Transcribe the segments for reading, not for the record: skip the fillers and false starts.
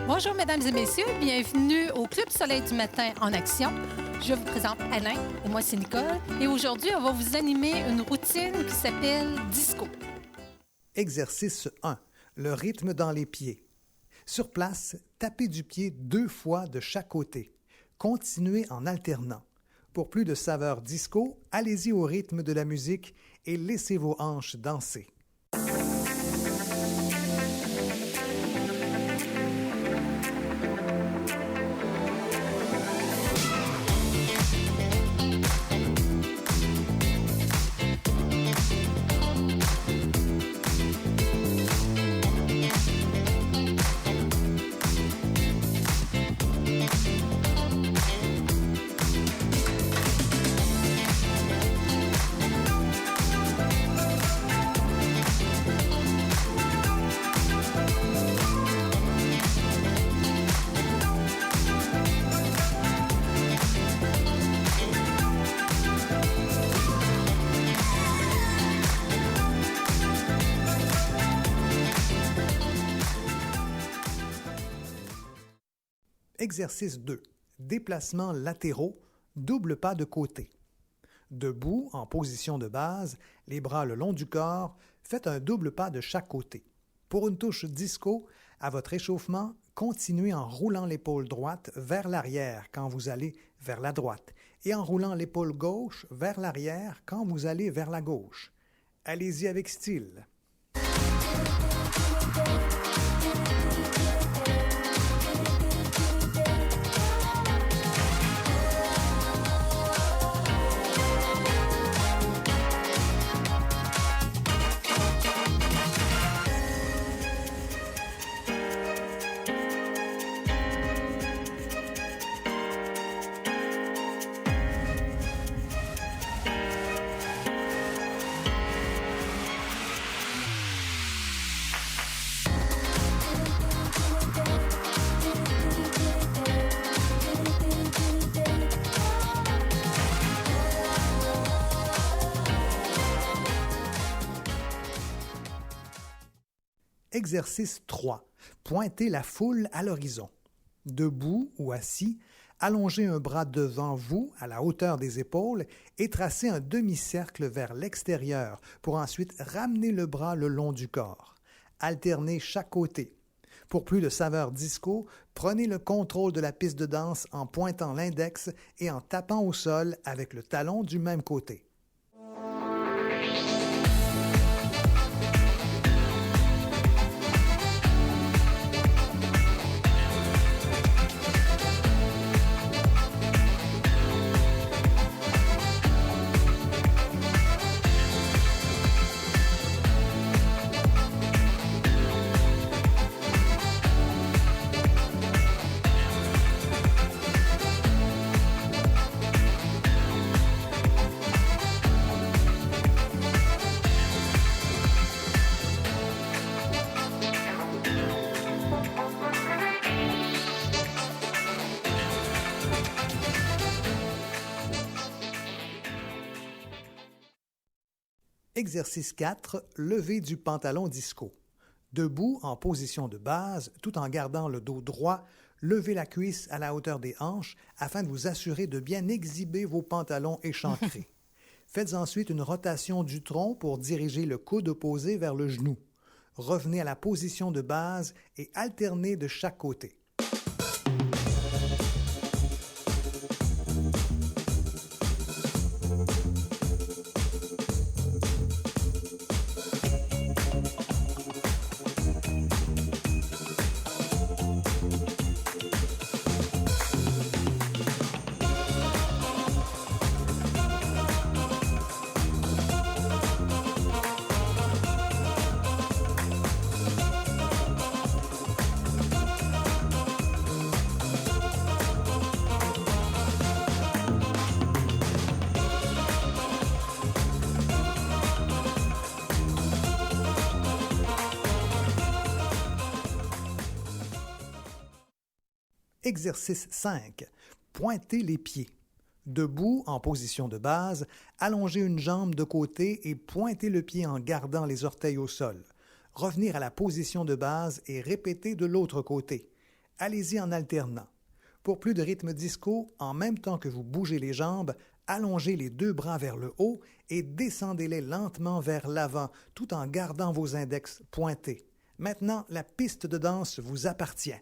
Bonjour, mesdames et messieurs. Bienvenue au Club Soleil du matin en action. Je vous présente Alain et moi, c'est Nicole. Et aujourd'hui, on va vous animer une routine qui s'appelle Disco. Exercice 1. Le rythme dans les pieds. Sur place, tapez du pied 2 fois de chaque côté. Continuez en alternant. Pour plus de saveur disco, allez-y au rythme de la musique et laissez vos hanches danser. Exercice 2. Déplacements latéraux, double pas de côté. Debout, en position de base, les bras le long du corps, faites un double pas de chaque côté. Pour une touche disco, à votre échauffement, continuez en roulant l'épaule droite vers l'arrière quand vous allez vers la droite et en roulant l'épaule gauche vers l'arrière quand vous allez vers la gauche. Allez-y avec style. Exercice 3. Pointez la foule à l'horizon. Debout ou assis, allongez un bras devant vous à la hauteur des épaules et tracez un demi-cercle vers l'extérieur pour ensuite ramener le bras le long du corps. Alternez chaque côté. Pour plus de saveur disco, prenez le contrôle de la piste de danse en pointant l'index et en tapant au sol avec le talon du même côté. Exercice 4. Lever du pantalon disco. Debout, en position de base, tout en gardant le dos droit, levez la cuisse à la hauteur des hanches afin de vous assurer de bien exhiber vos pantalons échancrés. Faites ensuite une rotation du tronc pour diriger le coude opposé vers le genou. Revenez à la position de base et alternez de chaque côté. Exercice 5. Pointez les pieds. Debout, en position de base, allongez une jambe de côté et pointez le pied en gardant les orteils au sol. Revenir à la position de base et répéter de l'autre côté. Allez-y en alternant. Pour plus de rythme disco, en même temps que vous bougez les jambes, allongez les deux bras vers le haut et descendez-les lentement vers l'avant tout en gardant vos index pointés. Maintenant, la piste de danse vous appartient.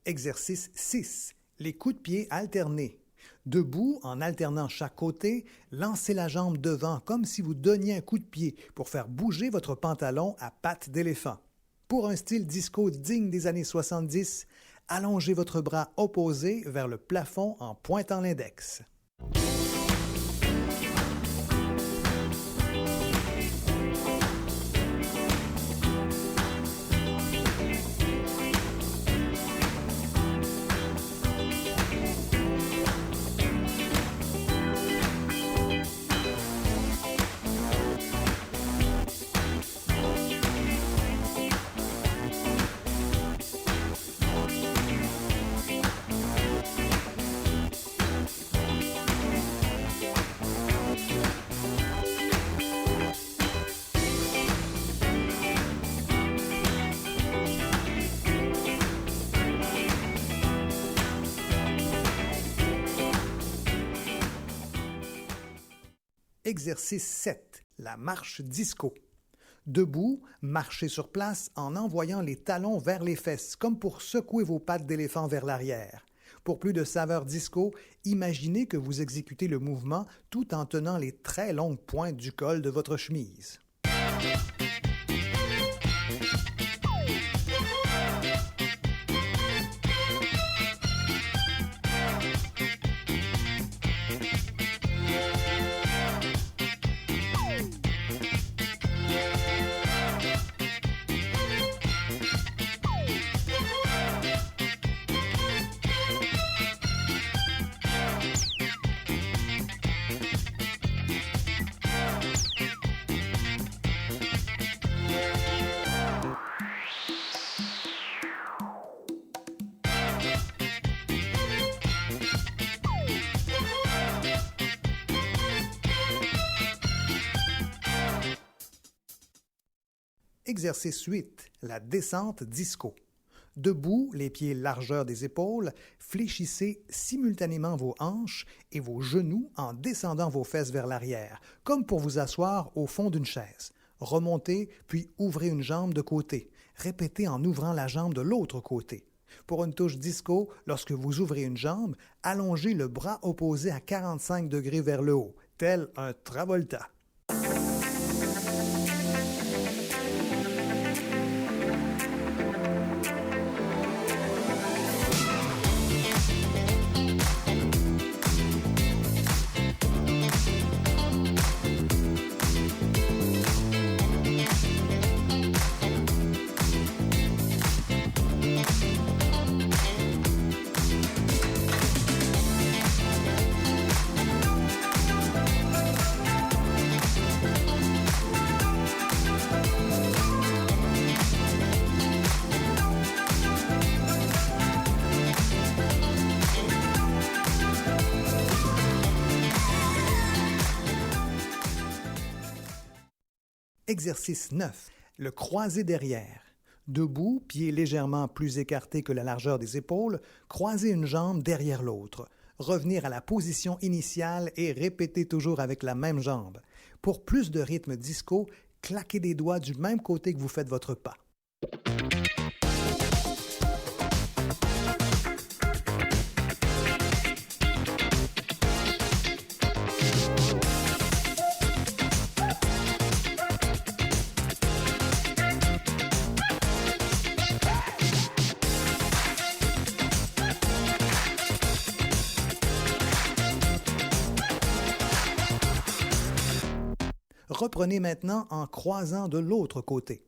Exercice 6. Les coups de pied alternés. Debout, en alternant chaque côté, lancez la jambe devant comme si vous donniez un coup de pied pour faire bouger votre pantalon à pattes d'éléphant. Pour un style disco digne des années 70, allongez votre bras opposé vers le plafond en pointant l'index. Exercice 7. La marche disco. Debout, marchez sur place en envoyant les talons vers les fesses, comme pour secouer vos pattes d'éléphant vers l'arrière. Pour plus de saveur disco, imaginez que vous exécutez le mouvement tout en tenant les très longues pointes du col de votre chemise. Exercice 8. La descente disco. Debout, les pieds largeur des épaules, fléchissez simultanément vos hanches et vos genoux en descendant vos fesses vers l'arrière, comme pour vous asseoir au fond d'une chaise. Remontez, puis ouvrez une jambe de côté. Répétez en ouvrant la jambe de l'autre côté. Pour une touche disco, lorsque vous ouvrez une jambe, allongez le bras opposé à 45 degrés vers le haut, tel un Travolta. Exercice 9. Le croisé derrière. Debout, pieds légèrement plus écartés que la largeur des épaules, croisez une jambe derrière l'autre. Revenir à la position initiale et répéter toujours avec la même jambe. Pour plus de rythme disco, claquez des doigts du même côté que vous faites votre pas. Reprenez maintenant en croisant de l'autre côté.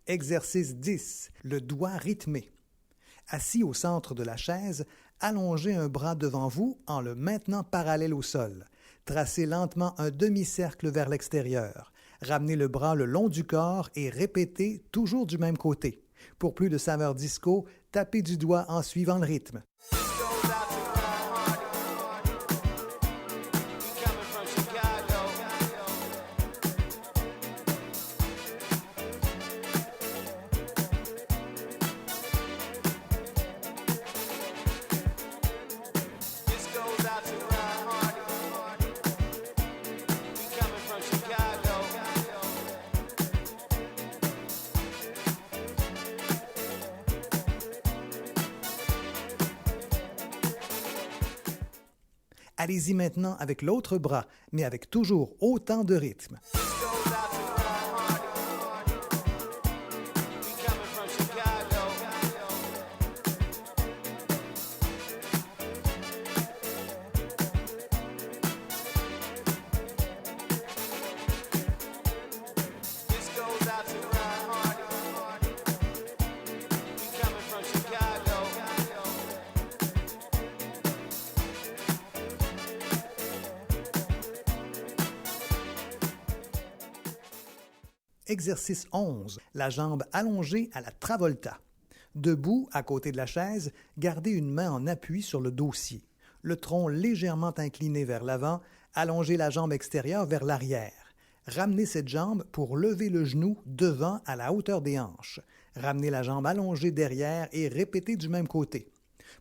Exercice 10. Le doigt rythmé. Assis au centre de la chaise, allongez un bras devant vous en le maintenant parallèle au sol. Tracez lentement un demi-cercle vers l'extérieur. Ramenez le bras le long du corps et répétez toujours du même côté. Pour plus de saveur disco, tapez du doigt en suivant le rythme. Allez-y maintenant avec l'autre bras, mais avec toujours autant de rythme. Exercice 11. La jambe allongée à la travolta. Debout, à côté de la chaise, gardez une main en appui sur le dossier. Le tronc légèrement incliné vers l'avant, allongez la jambe extérieure vers l'arrière. Ramenez cette jambe pour lever le genou devant à la hauteur des hanches. Ramenez la jambe allongée derrière et répétez du même côté.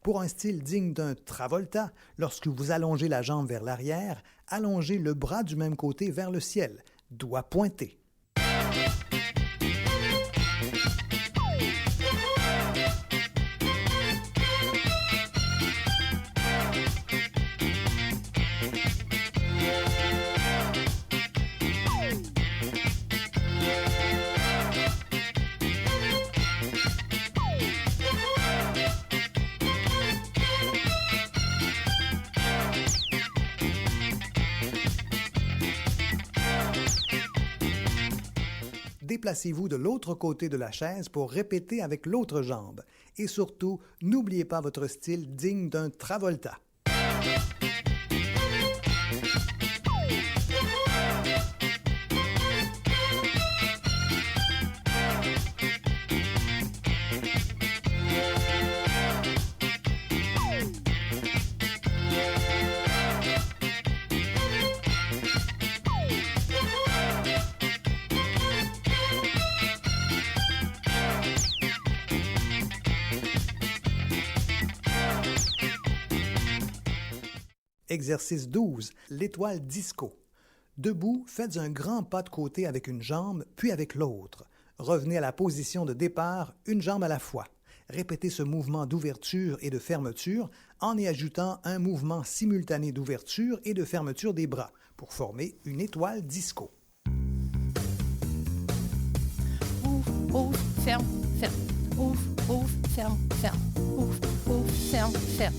Pour un style digne d'un travolta, lorsque vous allongez la jambe vers l'arrière, allongez le bras du même côté vers le ciel, doigt pointé. Déplacez-vous de l'autre côté de la chaise pour répéter avec l'autre jambe. Et surtout, n'oubliez pas votre style digne d'un travolta. Exercice 12. L'étoile disco. Debout, faites un grand pas de côté avec une jambe, puis avec l'autre. Revenez à la position de départ, une jambe à la fois. Répétez ce mouvement d'ouverture et de fermeture en y ajoutant un mouvement simultané d'ouverture et de fermeture des bras pour former une étoile disco. Ouvre, ouvre, ferme, ferme. Ouvre, ouvre, ferme, ferme. Ouvre, ouvre, ferme, ferme.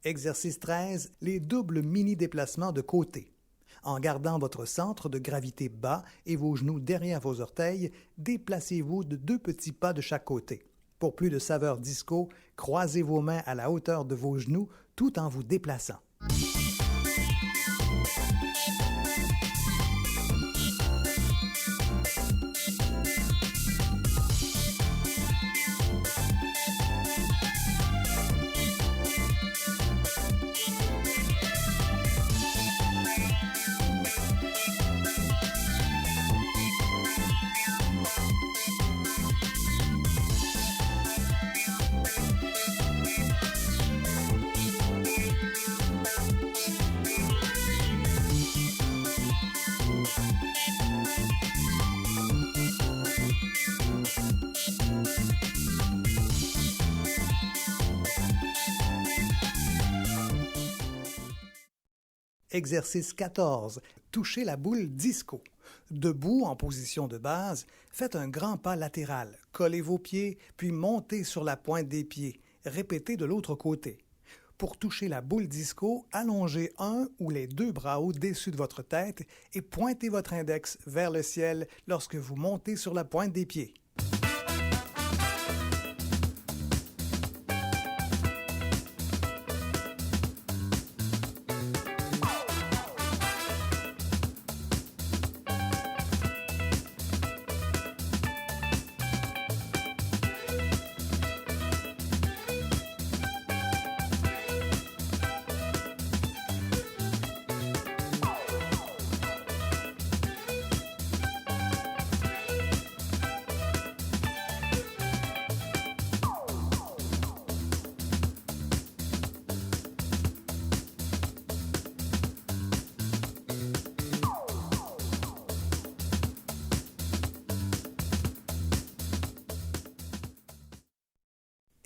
Exercice 13. Les doubles mini-déplacements de côté. En gardant votre centre de gravité bas et vos genoux derrière vos orteils, déplacez-vous de 2 petits pas de chaque côté. Pour plus de saveur disco, croisez vos mains à la hauteur de vos genoux tout en vous déplaçant. Exercice 14. Touchez la boule disco. Debout, en position de base, faites un grand pas latéral. Collez vos pieds, puis montez sur la pointe des pieds. Répétez de l'autre côté. Pour toucher la boule disco, allongez un ou les deux bras au-dessus de votre tête et pointez votre index vers le ciel lorsque vous montez sur la pointe des pieds.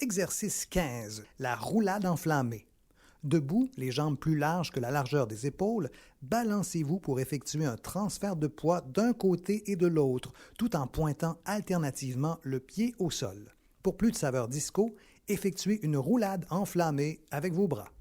Exercice 15. La roulade enflammée. Debout, les jambes plus larges que la largeur des épaules, balancez-vous pour effectuer un transfert de poids d'un côté et de l'autre, tout en pointant alternativement le pied au sol. Pour plus de saveur disco, effectuez une roulade enflammée avec vos bras.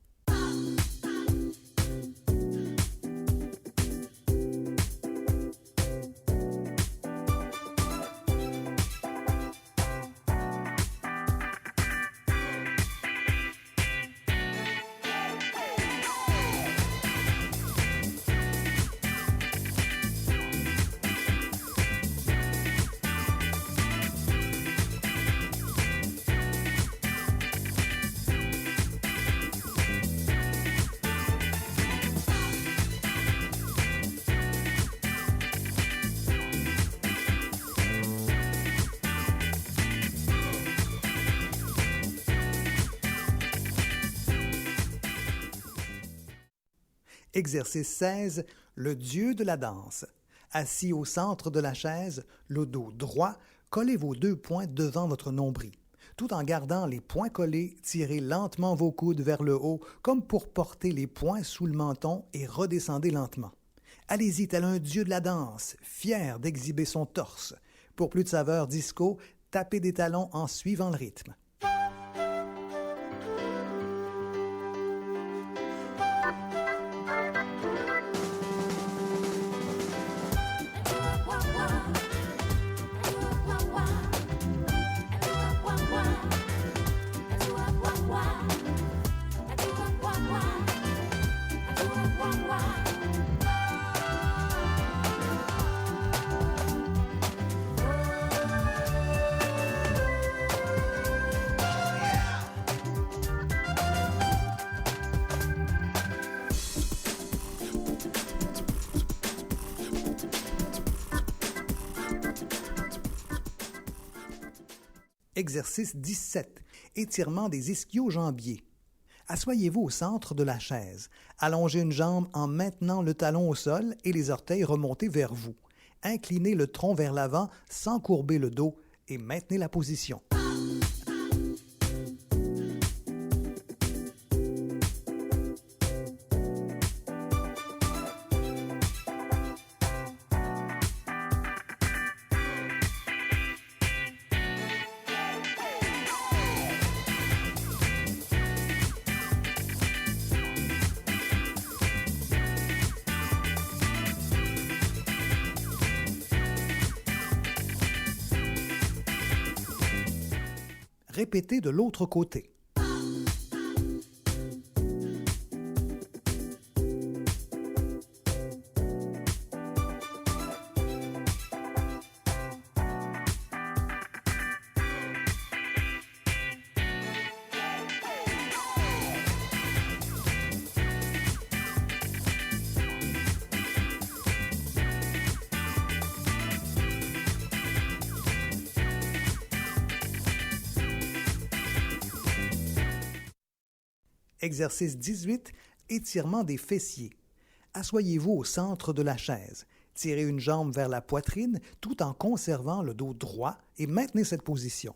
Exercice 16. Le dieu de la danse. Assis au centre de la chaise, le dos droit, collez vos deux poings devant votre nombril. Tout en gardant les poings collés, tirez lentement vos coudes vers le haut, comme pour porter les poings sous le menton et redescendez lentement. Allez-y tel un dieu de la danse, fier d'exhiber son torse. Pour plus de saveur disco, tapez des talons en suivant le rythme. Exercice 17. Étirement des ischio-jambiers. Assoyez-vous au centre de la chaise. Allongez une jambe en maintenant le talon au sol et les orteils remontés vers vous. Inclinez le tronc vers l'avant sans courber le dos et maintenez la position. Répétez de l'autre côté. Exercice 18. Étirement des fessiers. Assoyez-vous au centre de la chaise. Tirez une jambe vers la poitrine tout en conservant le dos droit et maintenez cette position.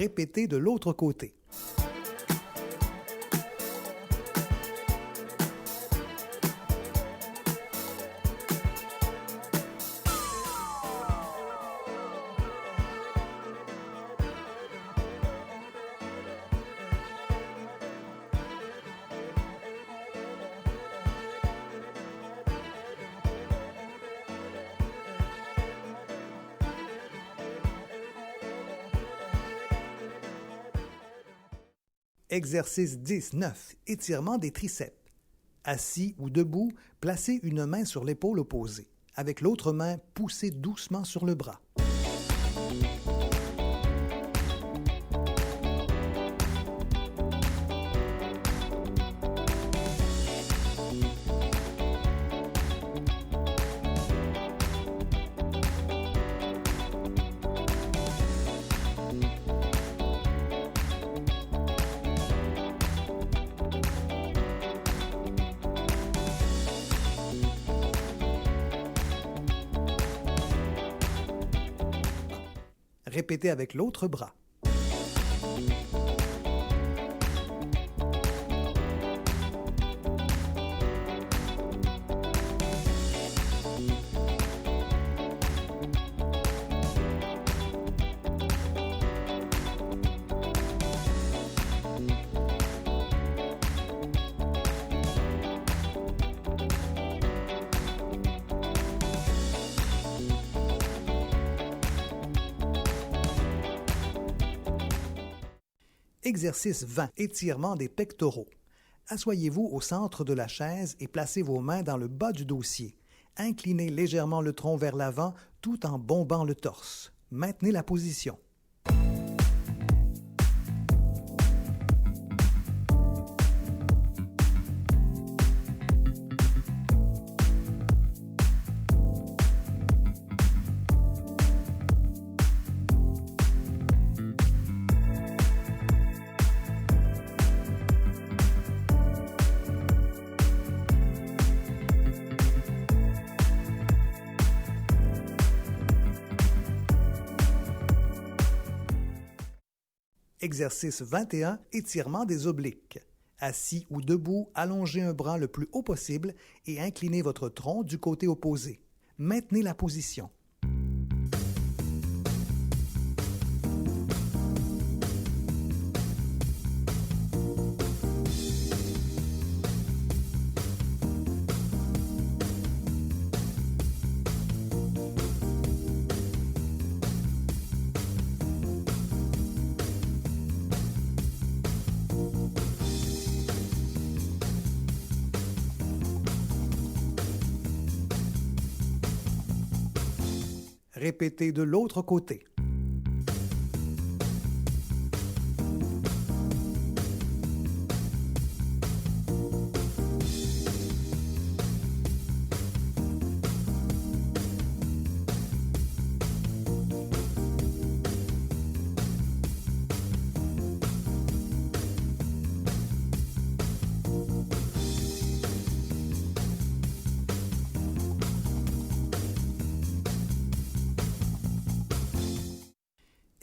Répétez de l'autre côté. Exercice 19. Étirement des triceps. Assis ou debout, placez une main sur l'épaule opposée. Avec l'autre main, poussez doucement sur le bras. Répétez avec l'autre bras. Exercice 20. Étirement des pectoraux. Assoyez-vous au centre de la chaise et placez vos mains dans le bas du dossier. Inclinez légèrement le tronc vers l'avant tout en bombant le torse. Maintenez la position. Exercice 21. Étirement des obliques. Assis ou debout, allongez un bras le plus haut possible et inclinez votre tronc du côté opposé. Maintenez la position. Répétez de l'autre côté.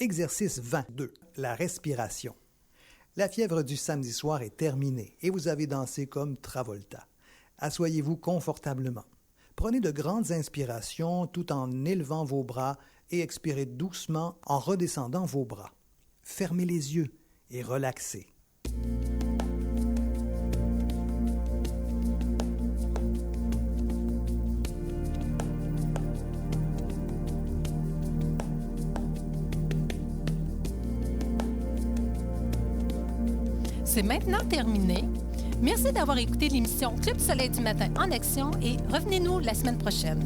Exercice 22. La respiration. La fièvre du samedi soir est terminée et vous avez dansé comme Travolta. Assoyez-vous confortablement. Prenez de grandes inspirations tout en élevant vos bras et expirez doucement en redescendant vos bras. Fermez les yeux et relaxez. C'est maintenant terminé. Merci d'avoir écouté l'émission Club Soleil du matin en action et revenez-nous la semaine prochaine.